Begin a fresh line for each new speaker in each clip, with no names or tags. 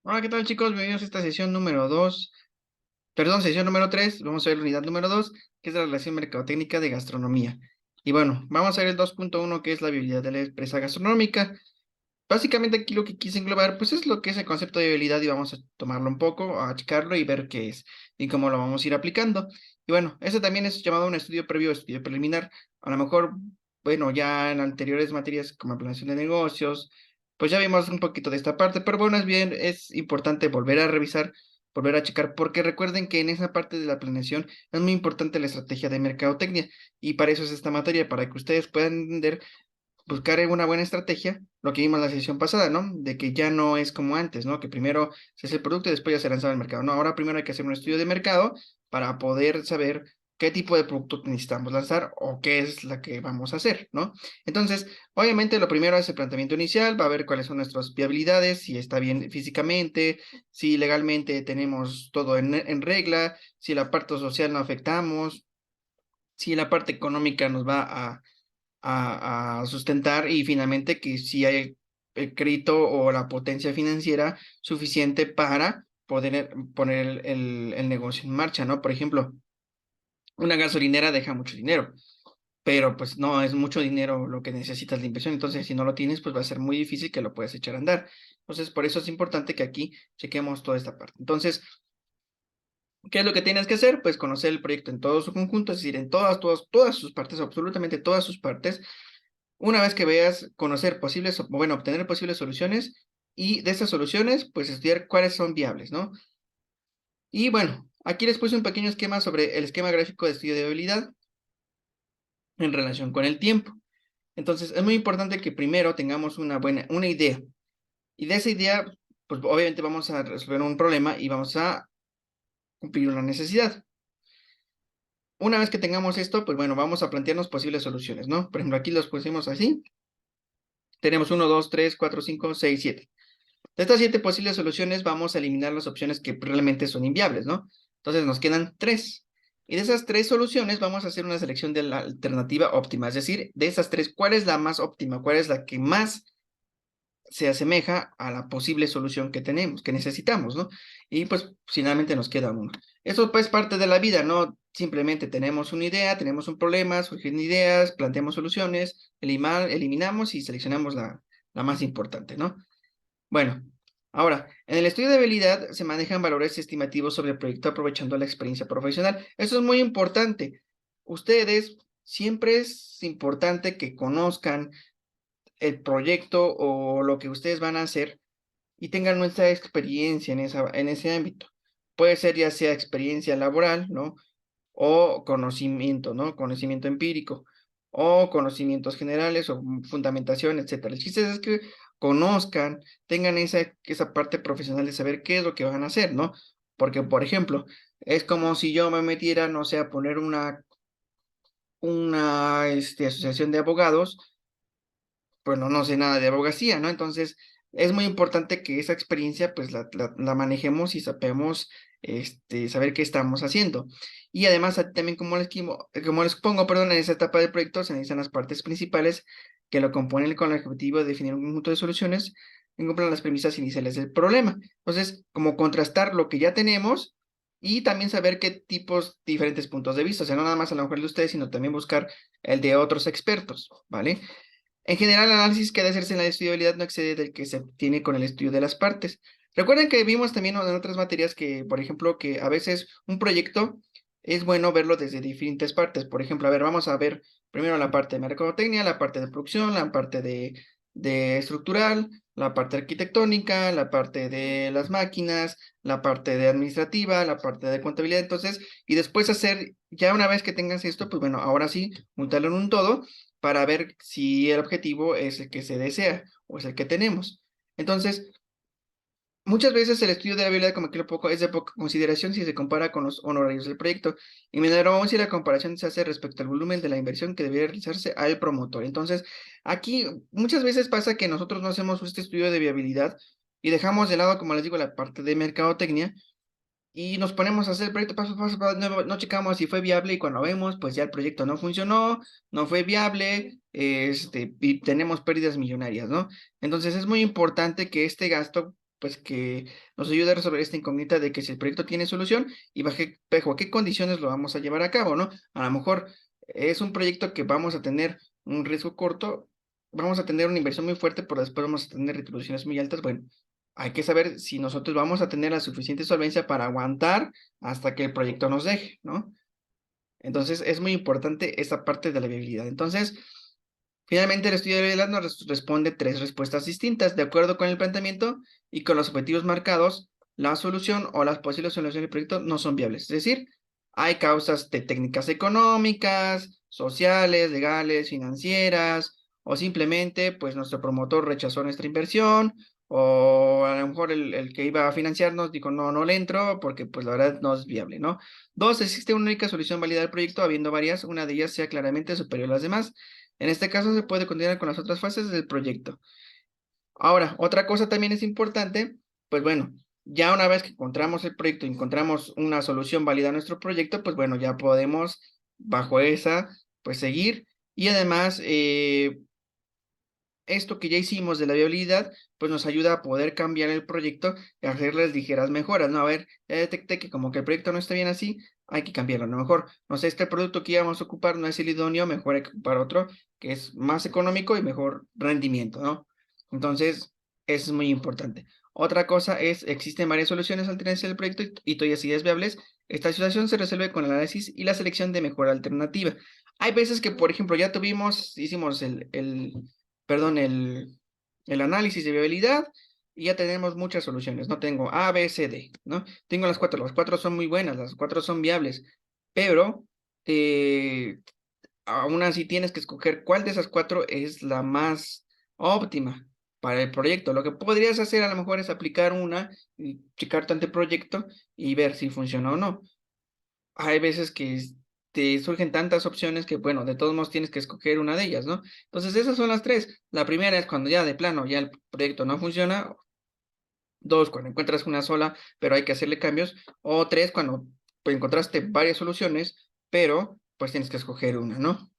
Hola, ¿qué tal, chicos? Bienvenidos a esta sesión número 2, perdón, sesión número 3. Vamos a ver la unidad número 2, que es la relación mercadotécnica de gastronomía. Y bueno, vamos a ver el 2.1, que es la viabilidad de la empresa gastronómica. Básicamente aquí lo que quise englobar, pues es lo que es el concepto de viabilidad y vamos a tomarlo un poco, a checarlo y ver qué es y cómo lo vamos a ir aplicando. Y bueno, ese también es llamado un estudio previo, estudio preliminar. A lo mejor, bueno, ya en anteriores materias como planeación de negocios, pues ya vimos un poquito de esta parte, pero bueno, es bien, es importante volver a revisar, volver a checar, porque recuerden que en esa parte de la planeación es muy importante la estrategia de mercadotecnia y para eso es esta materia, para que ustedes puedan entender buscar una buena estrategia, lo que vimos en la sesión pasada, ¿no? De que ya no es como antes, ¿no? Que primero se hace el producto y después ya se lanza al mercado. No, ahora primero hay que hacer un estudio de mercado para poder saber qué tipo de producto necesitamos lanzar o qué es la que vamos a hacer, ¿no? Entonces, obviamente lo primero es el planteamiento inicial, va a ver cuáles son nuestras viabilidades, si está bien físicamente, si legalmente tenemos todo en regla, si la parte social no afectamos, si la parte económica nos va a sustentar y finalmente que si hay el crédito o la potencia financiera suficiente para poder poner el negocio en marcha, ¿no? Por ejemplo, una gasolinera deja mucho dinero, pero pues no es mucho dinero lo que necesitas de inversión, entonces si no lo tienes, pues va a ser muy difícil que lo puedas echar a andar. Entonces, por eso es importante que aquí chequemos toda esta parte. Entonces, ¿qué es lo que tienes que hacer? Pues conocer el proyecto en todo su conjunto, es decir, en todas sus partes, absolutamente todas sus partes. Una vez que veas, conocer posibles, bueno, obtener posibles soluciones y de esas soluciones, pues estudiar cuáles son viables, ¿no? Y bueno, aquí les puse un pequeño esquema sobre el esquema gráfico de estudio de viabilidad en relación con el tiempo. Entonces, es muy importante que primero tengamos una idea. Y de esa idea, pues obviamente vamos a resolver un problema y vamos a cumplir una necesidad. Una vez que tengamos esto, pues bueno, vamos a plantearnos posibles soluciones, ¿no? Por ejemplo, aquí los pusimos así. Tenemos 1, 2, 3, 4, 5, 6, 7. De estas 7 posibles soluciones, vamos a eliminar las opciones que realmente son inviables, ¿no? Entonces nos quedan 3. Y de esas 3 soluciones, vamos a hacer una selección de la alternativa óptima. Es decir, de esas 3, ¿cuál es la más óptima? ¿Cuál es la que más se asemeja a la posible solución que tenemos, que necesitamos, ¿no? Y pues finalmente nos queda una. Eso pues parte de la vida, ¿no? Simplemente tenemos una idea, tenemos un problema, surgen ideas, planteamos soluciones, eliminamos y seleccionamos la más importante, ¿no? Bueno, ahora, en el estudio de habilidad se manejan valores estimativos sobre el proyecto aprovechando la experiencia profesional. Eso es muy importante. Ustedes, siempre es importante que conozcan el proyecto o lo que ustedes van a hacer y tengan nuestra experiencia en ese ámbito. Puede ser ya sea experiencia laboral, ¿no? O conocimiento, ¿no? Conocimiento empírico, o conocimientos generales, o fundamentación, etcétera. El chiste es que conozcan, tengan esa parte profesional de saber qué es lo que van a hacer, ¿no? Porque, por ejemplo, es como si yo me metiera, no sé, a poner una asociación de abogados, bueno, no sé nada de abogacía, ¿no? Entonces, es muy importante que esa experiencia, pues, la manejemos y sabemos, saber qué estamos haciendo. Y además, también como les pongo, perdón, en esa etapa del proyecto se necesitan las partes principales que lo componen con el objetivo de definir un conjunto de soluciones que cumplan las premisas iniciales del problema. Entonces, como contrastar lo que ya tenemos y también saber qué tipos, diferentes puntos de vista, o sea, no nada más a lo mejor el de ustedes, sino también buscar el de otros expertos, ¿vale? En general, el análisis que debe hacerse en la estudiabilidad no excede del que se tiene con el estudio de las partes. Recuerden que vimos también en otras materias que, por ejemplo, que a veces un proyecto es bueno verlo desde diferentes partes. Por ejemplo, a ver, vamos a ver primero la parte de mercadotecnia, la parte de producción, la parte de estructural, la parte arquitectónica, la parte de las máquinas, la parte de administrativa, la parte de contabilidad. Entonces, y después hacer, ya una vez que tengas esto, pues bueno, ahora sí, juntarlo en un todo para ver si el objetivo es el que se desea o es el que tenemos. Entonces, muchas veces el estudio de la habilidad como que es de poca consideración si se compara con los honorarios del proyecto, y menor aún si la comparación se hace respecto al volumen de la inversión que debería realizarse al promotor. Entonces, aquí muchas veces pasa que nosotros no hacemos este estudio de viabilidad y dejamos de lado, como les digo, la parte de mercadotecnia y nos ponemos a hacer el proyecto paso a paso, no checamos si fue viable y cuando vemos, pues ya el proyecto no funcionó, no fue viable, y tenemos pérdidas millonarias, ¿no? Entonces es muy importante que este gasto pues que nos ayude a resolver esta incógnita de que si el proyecto tiene solución y bajo qué condiciones lo vamos a llevar a cabo, ¿no? A lo mejor es un proyecto que vamos a tener un riesgo corto, vamos a tener una inversión muy fuerte, pero después vamos a tener retribuciones muy altas. Bueno, hay que saber si nosotros vamos a tener la suficiente solvencia para aguantar hasta que el proyecto nos deje, ¿no? Entonces, es muy importante esta parte de la viabilidad. Entonces, finalmente, el estudio de viabilidad nos responde tres respuestas distintas. De acuerdo con el planteamiento y con los objetivos marcados, la solución o las posibles soluciones del proyecto no son viables. Es decir, hay causas de técnicas económicas, sociales, legales, financieras, o simplemente, pues, nuestro promotor rechazó nuestra inversión, o a lo mejor el que iba a financiarnos dijo, no, no le entro, porque, pues, la verdad no es viable, ¿no? Dos, existe una única solución válida del proyecto, habiendo varias, una de ellas sea claramente superior a las demás. En este caso se puede continuar con las otras fases del proyecto. Ahora, otra cosa también es importante, pues bueno, ya una vez que encontramos el proyecto, encontramos una solución válida a nuestro proyecto, pues bueno, ya podemos bajo esa, pues seguir. Y además, esto que ya hicimos de la viabilidad, pues nos ayuda a poder cambiar el proyecto y hacerles ligeras mejoras, ¿no? A ver, ya detecté que como que el proyecto no está bien así, hay que cambiarlo. A lo mejor, no sé, este producto que íbamos a ocupar no es el idóneo, mejor hay que ocupar otro que es más económico y mejor rendimiento, ¿no? Entonces, eso es muy importante. Otra cosa es, existen varias soluciones alternativas del proyecto y todas ellas viables. Esta situación se resuelve con el análisis y la selección de mejor alternativa. Hay veces que, por ejemplo, ya hicimos perdón, el análisis de viabilidad y ya tenemos muchas soluciones, ¿no? Tengo A, B, C, D, ¿no? Tengo las cuatro son muy buenas, las cuatro son viables, pero aún así tienes que escoger cuál de esas cuatro es la más óptima para el proyecto. Lo que podrías hacer a lo mejor es aplicar una y checar tu anteproyecto y ver si funciona o no. Hay veces que te surgen tantas opciones que, bueno, de todos modos tienes que escoger una de ellas, ¿no? Entonces, esas son las tres. La primera es cuando ya de plano ya el proyecto no funciona. Dos, cuando encuentras una sola, pero hay que hacerle cambios. O tres, cuando pues, encontraste varias soluciones, pero pues tienes que escoger una, ¿no?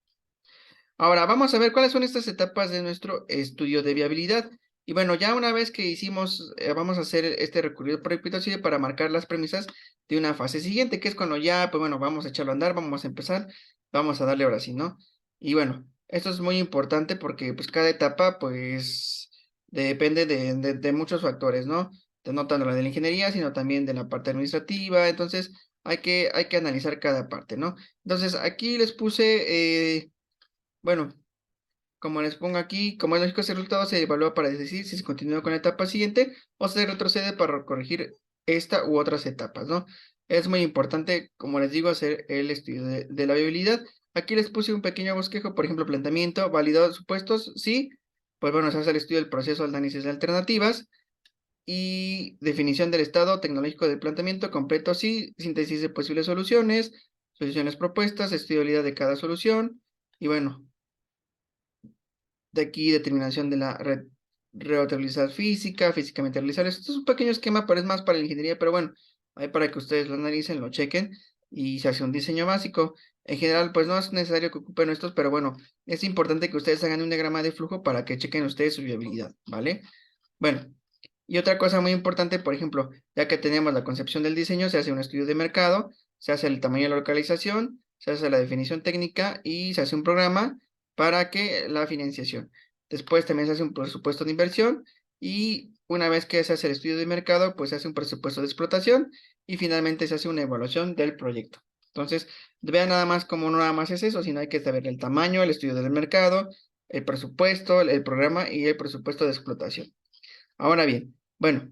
Ahora, vamos a ver cuáles son estas etapas de nuestro estudio de viabilidad. Y bueno, ya una vez que hicimos, vamos a hacer este recorrido por el para marcar las premisas de una fase siguiente, que es cuando ya, pues bueno, vamos a echarlo a andar, vamos a empezar, vamos a darle ahora sí, ¿no? Y bueno, esto es muy importante porque pues cada etapa, pues, depende de muchos factores, ¿no? No tanto la de la ingeniería, sino también de la parte administrativa, entonces hay que analizar cada parte, ¿no? Entonces, aquí les puse, bueno, como les pongo aquí, como es lógico, ese resultado se evalúa para decir si se continúa con la etapa siguiente o se retrocede para corregir esta u otras etapas, ¿no? Es muy importante, como les digo, hacer el estudio de la viabilidad. Aquí les puse un pequeño bosquejo, por ejemplo, planteamiento, validado supuestos, sí. Pues bueno, se hace el estudio del proceso de análisis de alternativas y definición del estado tecnológico del planteamiento completo, sí. Síntesis de posibles soluciones, soluciones propuestas, estudio de validad de cada solución y bueno, de aquí determinación de la reutilización física, físicamente realizables. Esto es un pequeño esquema, pero es más para la ingeniería, pero bueno, ahí para que ustedes lo analicen, lo chequen y se hace un diseño básico. En general, pues no es necesario que ocupen estos, pero bueno, es importante que ustedes hagan un diagrama de flujo para que chequen ustedes su viabilidad, ¿vale? Bueno, y otra cosa muy importante, por ejemplo, ya que tenemos la concepción del diseño, se hace un estudio de mercado, se hace el tamaño de la localización, se hace la definición técnica y se hace un programa para que la financiación. Después también se hace un presupuesto de inversión y una vez que se hace el estudio de mercado, pues se hace un presupuesto de explotación y finalmente se hace una evaluación del proyecto. Entonces, vean nada más cómo no nada más es eso, sino hay que saber el tamaño, el estudio del mercado, el presupuesto, el programa y el presupuesto de explotación. Ahora bien, bueno,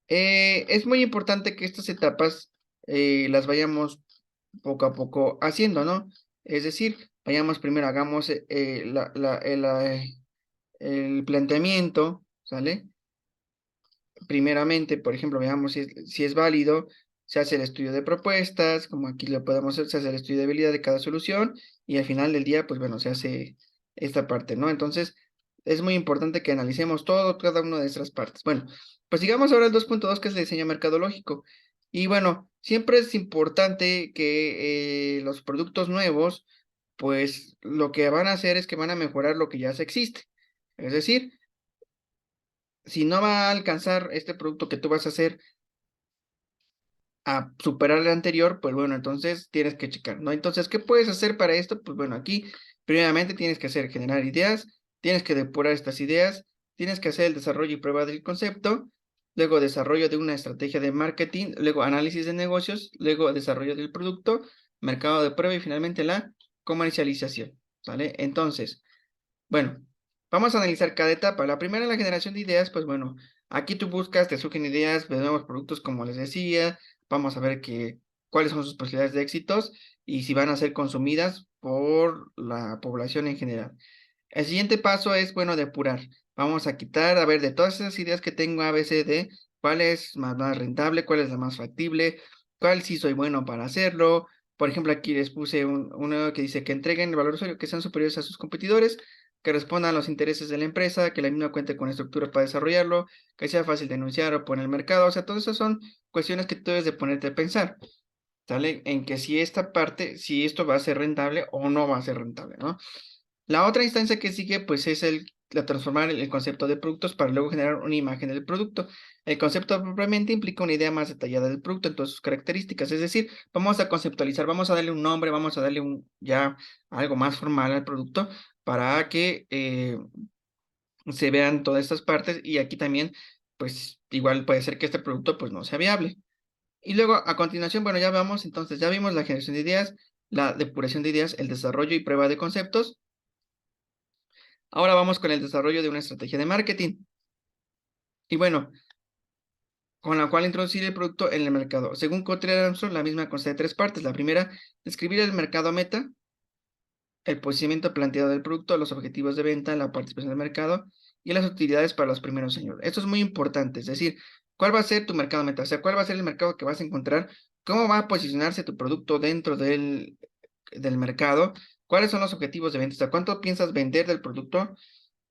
es muy importante que estas etapas las vayamos poco a poco haciendo, ¿no? Es decir, vayamos primero, hagamos el planteamiento, ¿sale? Primeramente, por ejemplo, veamos si es válido, se hace el estudio de propuestas, como aquí lo podemos hacer, se hace el estudio de habilidad de cada solución y al final del día, pues bueno, se hace esta parte, ¿no? Entonces, es muy importante que analicemos todo, cada una de estas partes. Bueno, pues sigamos ahora al 2.2, que es el diseño mercadológico. Y bueno, siempre es importante que los productos nuevos, pues lo que van a hacer es que van a mejorar lo que ya se existe. Es decir, si no va a alcanzar este producto que tú vas a hacer a superar el anterior, pues bueno, entonces tienes que checar, ¿no? Entonces, ¿qué puedes hacer para esto? Pues bueno, aquí primeramente tienes que hacer generar ideas, tienes que depurar estas ideas, tienes que hacer el desarrollo y prueba del concepto, luego desarrollo de una estrategia de marketing, luego análisis de negocios, luego desarrollo del producto, mercado de prueba y finalmente la comercialización, ¿vale? Entonces, bueno, vamos a analizar cada etapa. La primera, la generación de ideas, pues bueno, aquí tú buscas, te surgen ideas de nuevos productos, como les decía, vamos a ver cuáles son sus posibilidades de éxitos y si van a ser consumidas por la población en general. El siguiente paso es, bueno, depurar. Vamos a quitar, a ver, de todas esas ideas que tengo A, B, C, D, cuál es más rentable, cuál es la más factible, cuál sí soy bueno para hacerlo. Por ejemplo, aquí les puse uno que dice que entreguen el valor usuario que sean superiores a sus competidores, que respondan a los intereses de la empresa, que la misma cuente con estructura para desarrollarlo, que sea fácil de anunciar o poner en el mercado. O sea, todas esas son cuestiones que tú debes de ponerte a pensar, ¿sale? En que si esta parte, si esto va a ser rentable o no va a ser rentable, ¿no? La otra instancia que sigue, pues, es la transformar el concepto de productos para luego generar una imagen del producto. El concepto propiamente implica una idea más detallada del producto en todas sus características, es decir, vamos a conceptualizar, vamos a darle un nombre, vamos a darle ya algo más formal al producto para que se vean todas estas partes y aquí también, pues, igual puede ser que este producto, pues, no sea viable. Y luego, a continuación, bueno, ya vamos, entonces, ya vimos la generación de ideas, la depuración de ideas, el desarrollo y prueba de conceptos. Ahora vamos con el desarrollo de una estrategia de marketing. Y bueno, con la cual introducir el producto en el mercado. Según Cotler Armstrong, la misma consta de tres partes. La primera, describir el mercado meta, el posicionamiento planteado del producto, los objetivos de venta, la participación del mercado y las utilidades para los primeros años. Esto es muy importante, es decir, ¿cuál va a ser tu mercado meta? O sea, ¿cuál va a ser el mercado que vas a encontrar? ¿Cómo va a posicionarse tu producto dentro del mercado? ¿Cuáles son los objetivos de venta? O sea, ¿cuánto piensas vender del producto?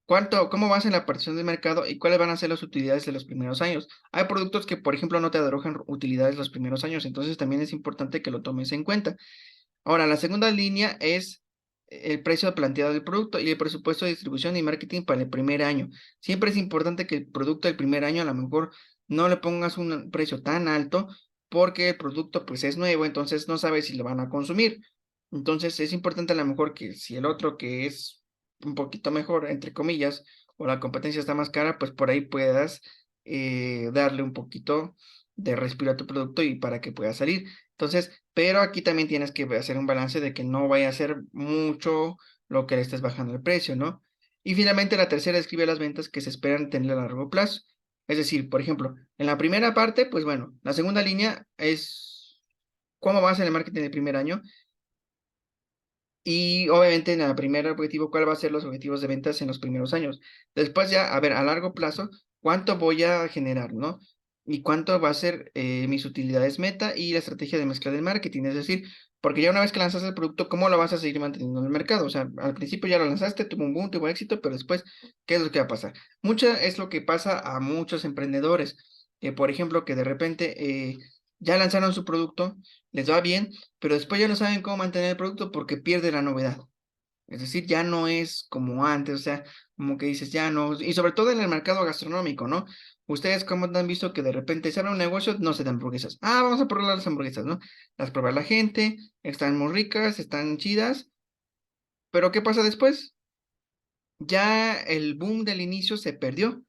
¿Cómo vas en la partición del mercado y cuáles van a ser las utilidades de los primeros años? Hay productos que, por ejemplo, no te arrojan utilidades los primeros años, entonces también es importante que lo tomes en cuenta. Ahora, la segunda línea es el precio planteado del producto y el presupuesto de distribución y marketing para el primer año. Siempre es importante que el producto del primer año a lo mejor no le pongas un precio tan alto porque el producto pues es nuevo, entonces no sabes si lo van a consumir. Entonces es importante a lo mejor que si el otro que es un poquito mejor, entre comillas, o la competencia está más cara, pues por ahí puedas darle un poquito de respiro a tu producto y para que pueda salir. Entonces, pero aquí también tienes que hacer un balance de que no vaya a ser mucho lo que le estés bajando el precio, ¿no? Y finalmente la tercera describe las ventas que se esperan tener a largo plazo. Es decir, por ejemplo, en la primera parte, pues bueno, la segunda línea es cómo vas en el marketing del primer año y obviamente en el primer objetivo, ¿cuál va a ser los objetivos de ventas en los primeros años? Después ya, a ver, a largo plazo, ¿cuánto voy a generar, no? Y cuánto va a ser mis utilidades meta y la estrategia de mezcla del marketing. Es decir, porque ya una vez que lanzas el producto, ¿cómo lo vas a seguir manteniendo en el mercado? O sea, al principio ya lo lanzaste, tuvo un boom, tuvo éxito, pero después, ¿qué es lo que va a pasar? Mucho es lo que pasa a muchos emprendedores, que por ejemplo, que de repente ya lanzaron su producto, les va bien, pero después ya no saben cómo mantener el producto porque pierde la novedad. Es decir, ya no es como antes, o sea, como que dices, ya no, y sobre todo en el mercado gastronómico, ¿no? Ustedes como han visto que de repente se abre un negocio, no se dan hamburguesas. Ah, vamos a probar las hamburguesas, ¿no? Las prueba la gente, están muy ricas, están chidas, pero ¿qué pasa después? Ya el boom del inicio se perdió.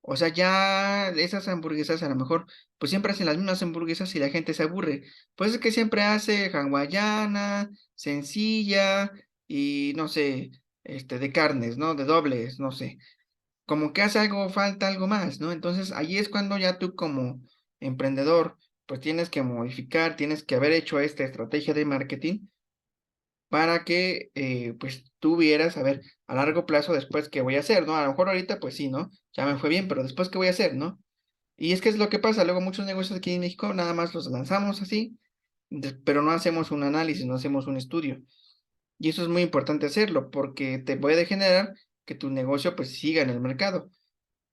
O sea, ya esas hamburguesas a lo mejor, pues siempre hacen las mismas hamburguesas y la gente se aburre. Pues es que siempre hace hawaiana, sencilla y no sé, de carnes, ¿no? De dobles, no sé. Como que hace algo, falta algo más, ¿no? Entonces ahí es cuando ya tú como emprendedor, pues tienes que modificar, tienes que haber hecho esta estrategia de marketing para que pues tú vieras, a ver, a largo plazo después qué voy a hacer, ¿no? A lo mejor ahorita pues sí, ¿no? Ya me fue bien, pero después qué voy a hacer, ¿no? Y es que es lo que pasa, luego muchos negocios aquí en México nada más los lanzamos así, pero no hacemos un análisis, no hacemos un estudio. Y eso es muy importante hacerlo porque te puede generar que tu negocio pues siga en el mercado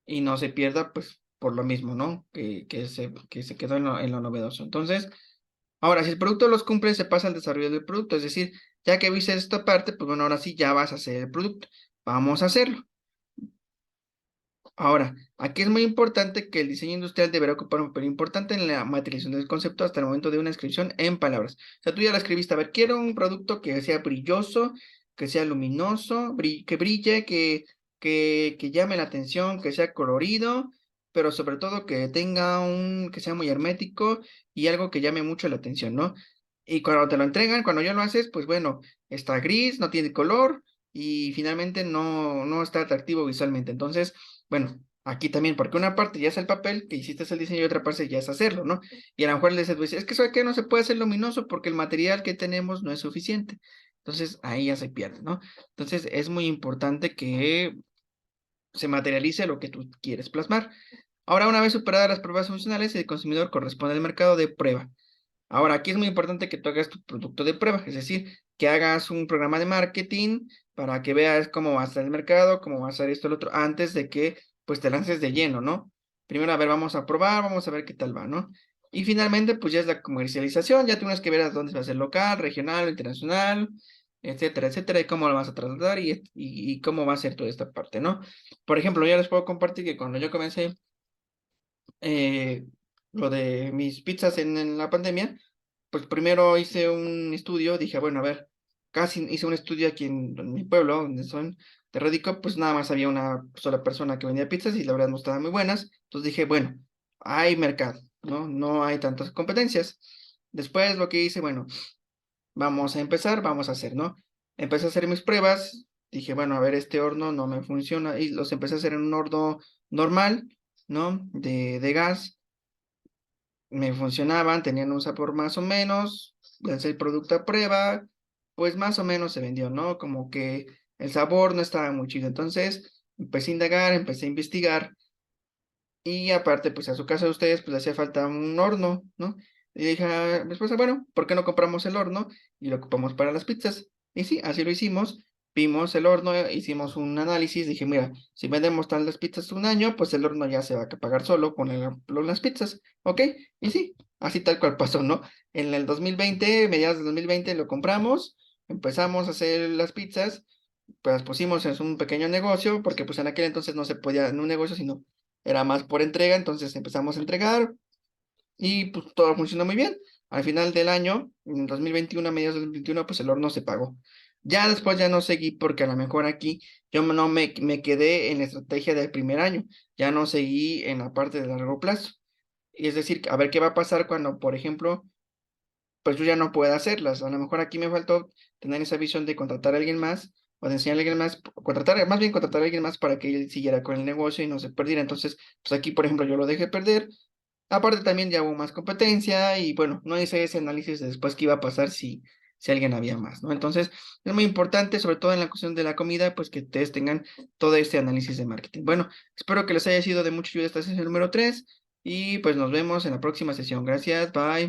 y no se pierda pues por lo mismo, ¿no? Que se quedó en lo novedoso. Entonces, ahora, si el producto los cumple, se pasa al desarrollo del producto. Es decir, ya que viste esta parte, pues bueno, ahora sí ya vas a hacer el producto. Vamos a hacerlo. Ahora, aquí es muy importante que el diseño industrial deberá ocupar un papel importante en la materialización del concepto hasta el momento de una inscripción en palabras. O sea, tú ya la escribiste, a ver, quiero un producto que sea brilloso, que sea luminoso, que brille, que llame la atención, que sea colorido, pero sobre todo que tenga que sea muy hermético y algo que llame mucho la atención, ¿no? Y cuando te lo entregan, cuando ya lo haces, pues bueno, está gris, no tiene color y finalmente no está atractivo visualmente. Entonces, bueno, aquí también, porque una parte ya es el papel, que hiciste el diseño, y otra parte ya es hacerlo, ¿no? Y a lo mejor le dices, pues, es que ¿sabe qué? No se puede hacer luminoso porque el material que tenemos no es suficiente. Entonces, ahí ya se pierde, ¿no? Entonces, es muy importante que se materialice lo que tú quieres plasmar. Ahora, una vez superadas las pruebas funcionales, el consumidor corresponde al mercado de prueba. Ahora, aquí es muy importante que tú hagas tu producto de prueba, es decir, que hagas un programa de marketing para que veas cómo va a estar el mercado, cómo va a ser esto, lo otro, antes de que pues te lances de lleno, ¿no? Primero, a ver, vamos a probar, vamos a ver qué tal va, ¿no? Y finalmente, pues ya es la comercialización, ya tienes que ver a dónde va a ser local, regional, internacional, etcétera, y cómo lo vas a trasladar y cómo va a ser toda esta parte, ¿no? Por ejemplo, ya les puedo compartir que cuando yo comencé eh, lo de mis pizzas en la pandemia, pues primero hice un estudio, dije, bueno, a ver, casi hice un estudio aquí en mi pueblo, donde son de Radico, pues nada más había una sola persona que vendía pizzas y la verdad no estaban muy buenas. Entonces dije, bueno, hay mercado, ¿no? No hay tantas competencias. Después lo que hice, bueno, vamos a empezar, vamos a hacer, ¿no? Empecé a hacer mis pruebas, dije, bueno, a ver, este horno no me funciona y los empecé a hacer en un horno normal, ¿no? De gas me funcionaban, tenían un sabor más o menos, lancé el producto a prueba, pues más o menos se vendió, ¿no? Como que el sabor no estaba muy chido. Entonces empecé a indagar, empecé a investigar y aparte, pues a su casa de ustedes, pues le hacía falta un horno, ¿no? Y dije a mi esposa, bueno, ¿por qué no compramos el horno y lo ocupamos para las pizzas? Y sí, así lo hicimos. Vimos el horno, hicimos un análisis, dije, mira, si vendemos tal las pizzas un año, pues el horno ya se va a pagar solo con las pizzas, ¿ok? Y sí, así tal cual pasó, ¿no? En el 2020, mediados del 2020 lo compramos, empezamos a hacer las pizzas, pues las pusimos en un pequeño negocio, porque pues en aquel entonces no se podía en un negocio, sino era más por entrega, entonces empezamos a entregar y pues todo funcionó muy bien. Al final del año, en 2021, a mediados del 2021, pues el horno se pagó. Ya después ya no seguí porque a lo mejor aquí yo no me quedé en la estrategia del primer año, ya no seguí en la parte de largo plazo. Y es decir, a ver qué va a pasar cuando, por ejemplo, pues yo ya no pueda hacerlas. A lo mejor aquí me faltó tener esa visión de contratar a alguien más o de enseñarle a alguien más, más bien contratar a alguien más para que él siguiera con el negocio y no se perdiera. Entonces, pues aquí, por ejemplo, yo lo dejé perder. Aparte también ya hubo más competencia y bueno, no hice ese análisis de después qué iba a pasar si alguien había más, ¿no? Entonces, es muy importante, sobre todo en la cuestión de la comida, pues que ustedes tengan todo este análisis de marketing. Bueno, espero que les haya sido de mucha ayuda esta sesión número 3 y pues nos vemos en la próxima sesión. Gracias, bye.